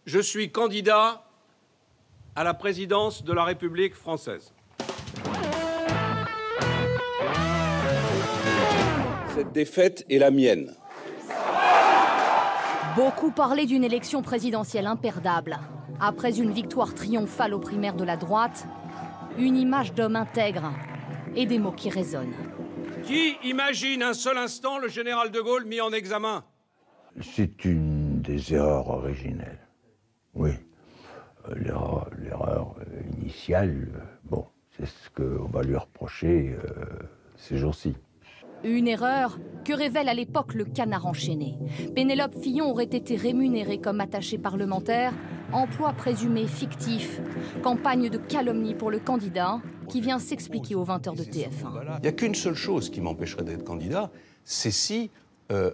Je suis candidat à la présidence de la République française. Cette défaite est la mienne. Beaucoup parlaient d'une élection présidentielle imperdable. Après une victoire triomphale aux primaires de la droite, une image d'homme intègre et des mots qui résonnent. Qui imagine un seul instant le général de Gaulle mis en examen? C'est une des erreurs originelles. Oui, l'erreur initiale, bon, c'est ce qu'on va lui reprocher ces jours-ci. Une erreur que révèle à l'époque le Canard enchaîné. Pénélope Fillon aurait été rémunérée comme attachée parlementaire, emploi présumé fictif, campagne de calomnie pour le candidat qui vient s'expliquer aux 20h de TF1. Il n'y a qu'une seule chose qui m'empêcherait d'être candidat, c'est si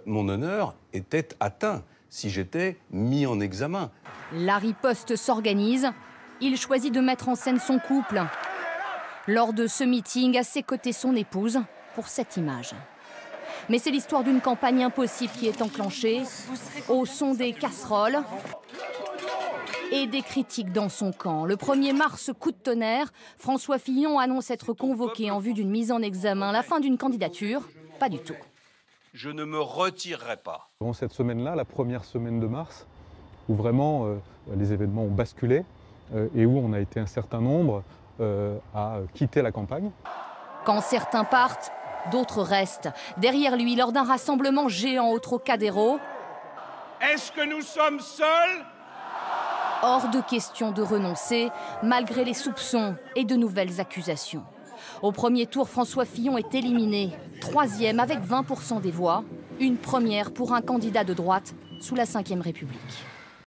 mon honneur était atteint, si j'étais mis en examen. La riposte s'organise. Il choisit de mettre en scène son couple. Lors de ce meeting, à ses côtés son épouse, pour cette image. Mais c'est l'histoire d'une campagne impossible qui est enclenchée, au son des casseroles et des critiques dans son camp. Le 1er mars, coup de tonnerre, François Fillon annonce être convoqué en vue d'une mise en examen. La fin d'une candidature, pas du tout. Je ne me retirerai pas. Durant cette semaine-là, la première semaine de mars, où vraiment les événements ont basculé et où on a été un certain nombre à quitter la campagne. Quand certains partent, d'autres restent. Derrière lui, lors d'un rassemblement géant au Trocadéro, Est-ce que nous sommes seuls? hors de question de renoncer, malgré les soupçons et de nouvelles accusations. Au premier tour, François Fillon est éliminé, 3e avec 20% des voix. Une première pour un candidat de droite sous la Ve République.